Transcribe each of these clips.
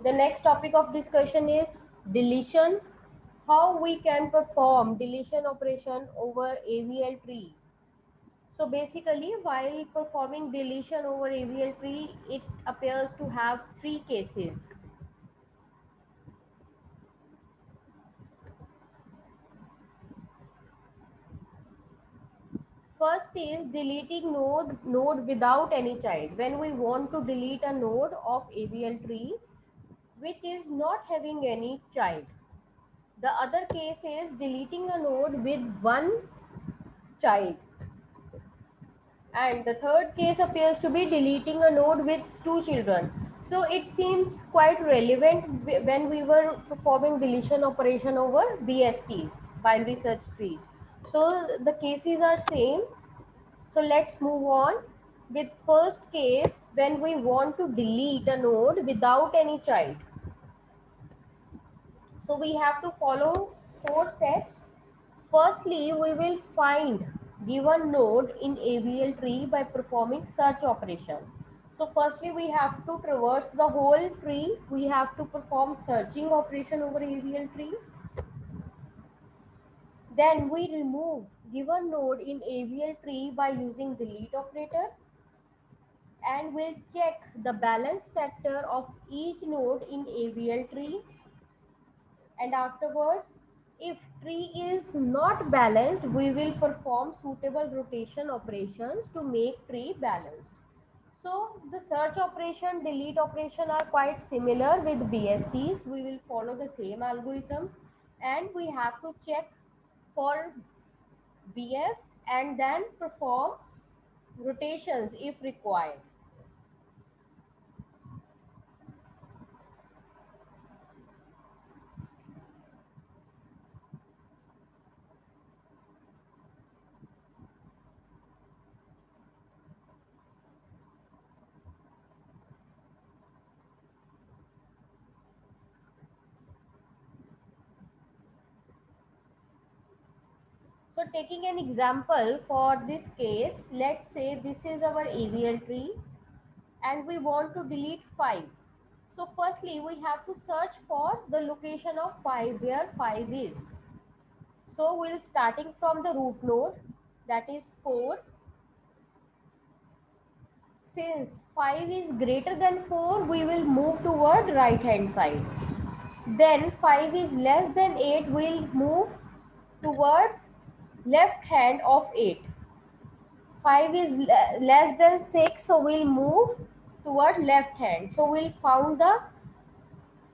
The next topic of discussion is deletion. How we can perform deletion operation over AVL tree. So basically, while performing deletion over AVL tree, it appears to have three cases. First is deleting node without any child. When we want to delete a node of AVL tree which is not having any child. The other case is deleting a node with one child. And the third case appears to be deleting a node with two children. So it seems quite relevant when we were performing deletion operation over BSTs, binary search trees. So the cases are same. So let's move on with first case when we want to delete a node without any child. So we have to follow four steps. Firstly, we will find given node in AVL tree by performing search operation. So firstly, we have to traverse the whole tree. We have to perform searching operation over AVL tree. Then we remove given node in AVL tree by using delete operator, and we'll check the balance factor of each node in AVL tree. And afterwards, if tree is not balanced, we will perform suitable rotation operations to make tree balanced. So the search operation, delete operation are quite similar with BSTs. We will follow the same algorithms, and we have to check for BFs and then perform rotations if required. So taking an example for this case, let's say this is our AVL tree and we want to delete 5. So firstly, we have to search for the location of 5, where 5 is. So we'll starting from the root node, that is 4. Since 5 is greater than 4, we will move toward right hand side. Then 5 is less than 8, we'll move toward left hand of 8. 5 is less than 6, so we'll move toward left hand. So we'll found the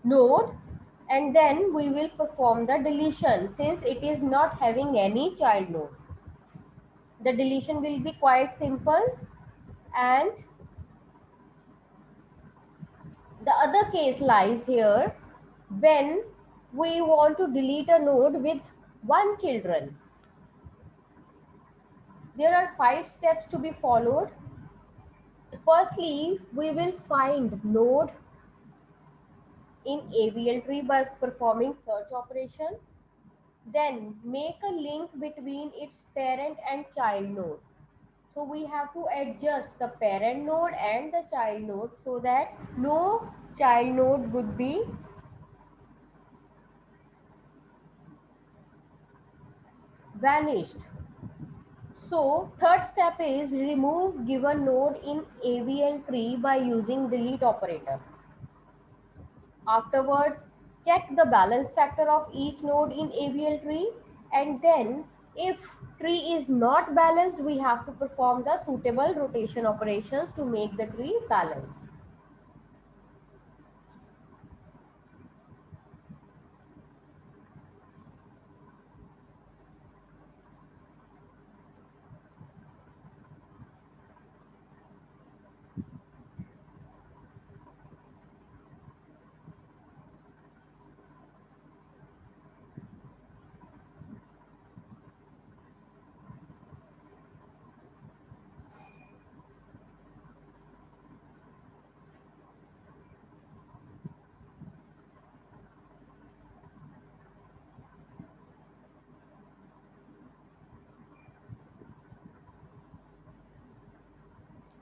node and then we will perform the deletion since it is not having any child node. The deletion will be quite simple. And the other case lies here when we want to delete a node with one children. There are 5 steps to be followed. Firstly, we will find node in AVL tree by performing search operation. Then make a link between its parent and child node. So we have to adjust the parent node and the child node so that no child node would be vanished. So third step is remove given node in AVL tree by using delete operator. Afterwards, check the balance factor of each node in AVL tree, and then if tree is not balanced, we have to perform the suitable rotation operations to make the tree balanced.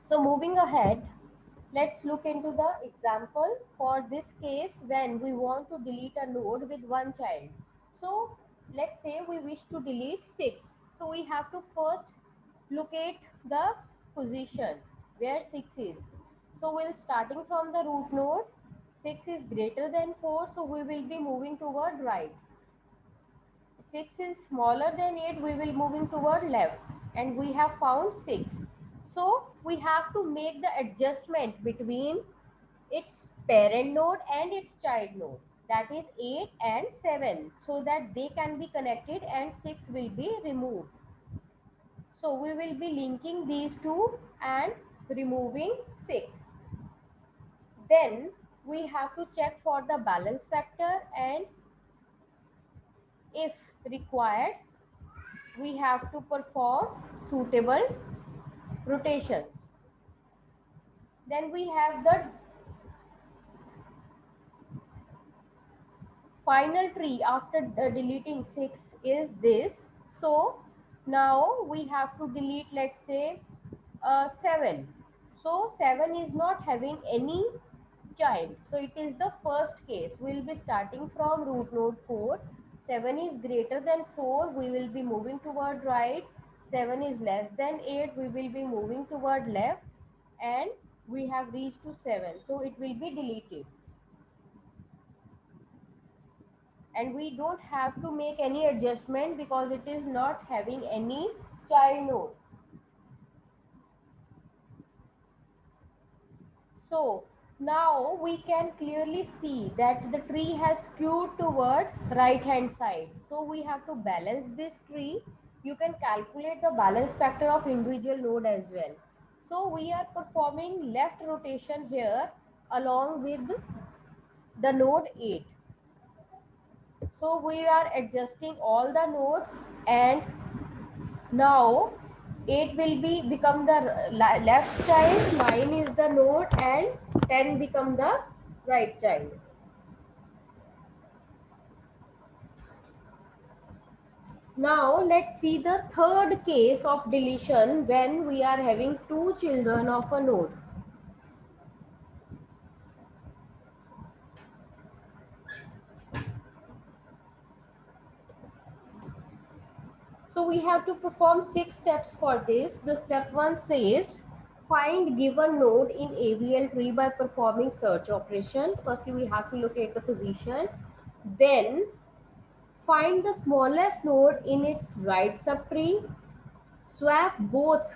So moving ahead, Let's look into the example for this case when we want to delete a node with one child. So let's say we wish to delete 6. So we have to first locate the position where 6 is. So we'll starting from the root node. 6 is greater than 4, so we will be moving toward right. 6 is smaller than 8, we will moving toward left, and we have found 6. So we have to make the adjustment between its parent node and its child node, that is 8 and 7, so that they can be connected and 6 will be removed. So we will be linking these two and removing 6. Then we have to check for the balance factor, and if required we have to perform suitable rotations. Then we have the final tree after deleting 6 is this. So now we have to delete, let's say 7. So 7 is not having any child, so it is the first case. We will be starting from root node 4. 7 is greater than 4, we will be moving toward right. 7 is less than 8, we will be moving toward left, and we have reached to 7, so it will be deleted, and we don't have to make any adjustment because it is not having any child node. So now we can clearly see that the tree has skewed toward right hand side. So we have to balance this tree. You can calculate the balance factor of individual node as well. So we are performing left rotation here along with the node 8. So we are adjusting all the nodes, and now 8 will be become the left child, 9 is the node, and 10 become the right child. Now let's see the third case of deletion when we are having two children of a node. So we have to perform 6 steps for this. The step 1 says find given node in AVL tree by performing search operation. Firstly we have to locate the position, then find the smallest node in its right subtree, swap both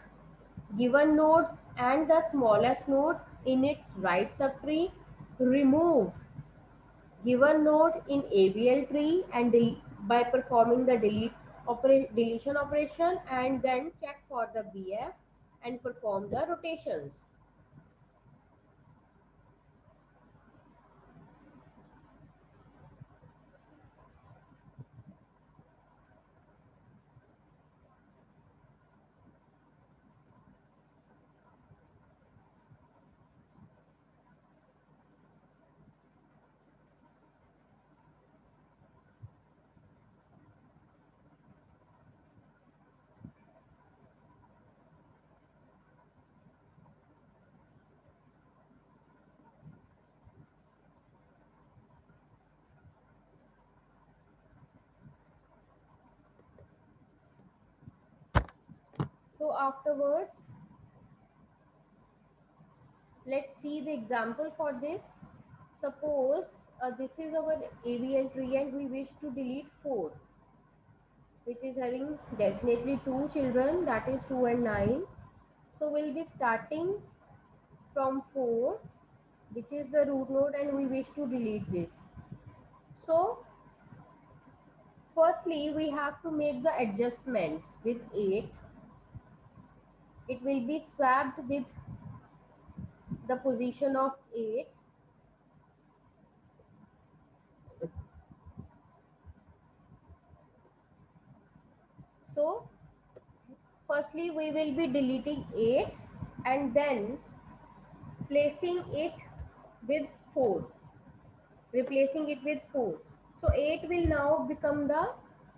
given nodes and the smallest node in its right subtree, remove given node in AVL tree and by performing the deletion operation, and then check for the BF and perform the rotations. So afterwards, let's see the example for this. Suppose this is our AVL tree and we wish to delete 4, which is having definitely two children, that is 2 and 9. So we'll be starting from 4, which is the root node, and we wish to delete this. So firstly we have to make the adjustments with 8. It will be swapped with the position of 8. So firstly we will be deleting 8 and then placing it with 4, replacing it with 4. So 8 will now become the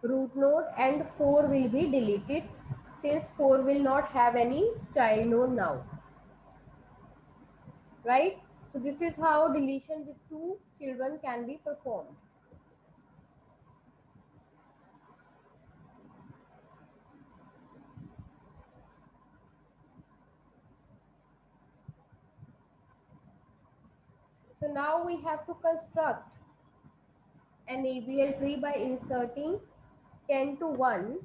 root node and 4 will be deleted, since 4 will not have any child node now. right? So this is how deletion with two children can be performed. So now we have to construct an ABL tree by inserting 10 to 1,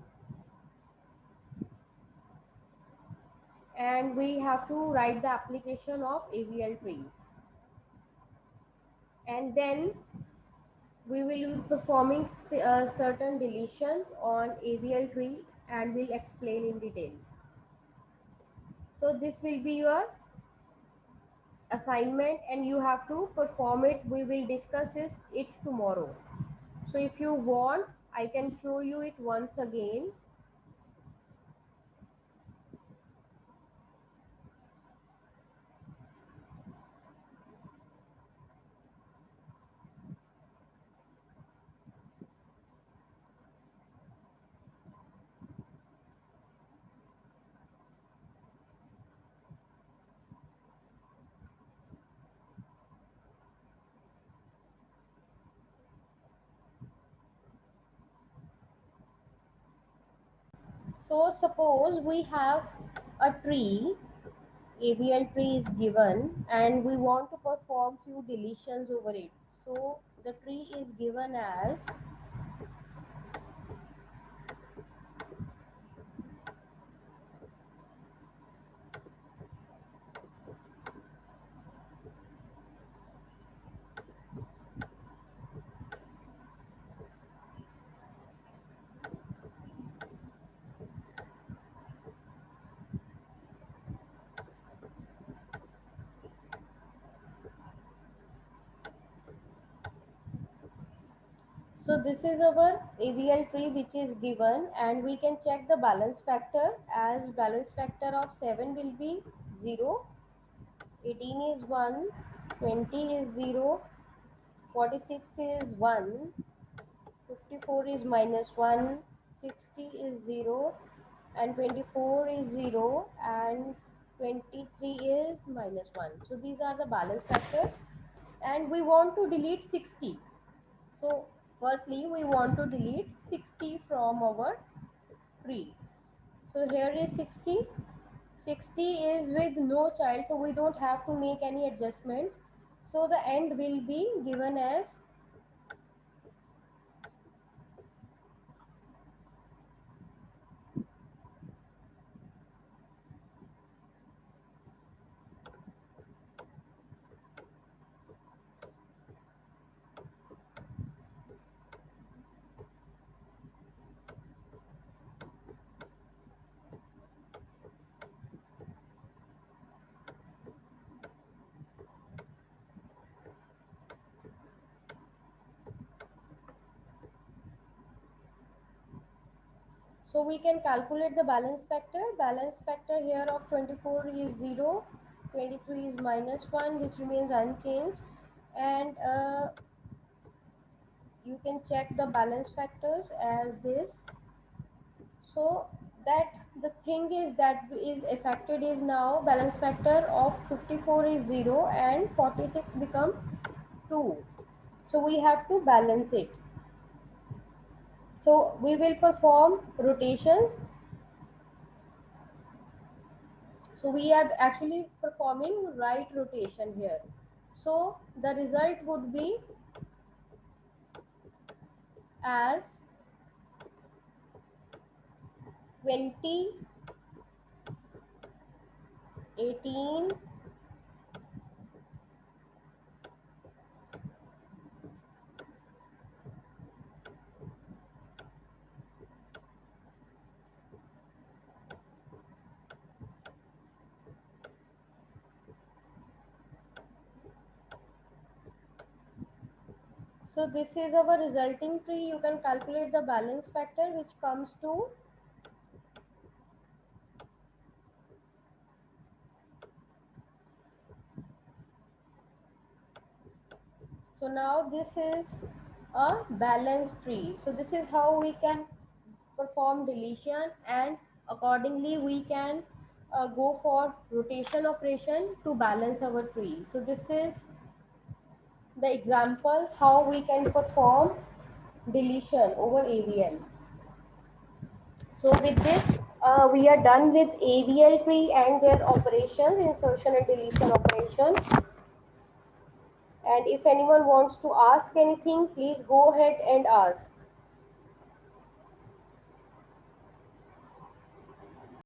and we have to write the application of ABL trees. And then we will be performing certain deletions on ABL tree and we'll explain in detail. So this will be your assignment and you have to perform it. We will discuss it tomorrow. So if you want, I can show you it once again. So suppose we have a tree, ABL tree is given and we want to perform few deletions over it. So the tree is given as so this is our ABL tree which is given and we can check the balance factor as balance factor of 7 will be 0, 18 is 1, 20 is 0, 46 is 1, 54 is minus 1, 60 is 0 and 24 is 0 and 23 is minus 1. So these are the balance factors and we want to delete 60. So firstly we want to delete 60 from our tree. So here is 60. 60 is with no child, so we don't have to make any adjustments. So the end will be given as so we can calculate the balance factor. Balance factor here of 24 is 0, 23 is minus 1 which remains unchanged and you can check the balance factors as this. So that the thing is that is affected is now balance factor of 54 is 0 and 46 become 2. So we have to balance it. So we will perform rotations. So we are actually performing right rotation here. So the result would be as 20, 18, so this is our resulting tree. You can calculate the balance factor which comes to, so now this is a balanced tree. So this is how we can perform deletion and accordingly we can go for rotation operation to balance our tree. So this is the example how we can perform deletion over AVL. So with this, we are done with AVL tree and their operations, insertion and deletion operation. And if anyone wants to ask anything, please go ahead and ask.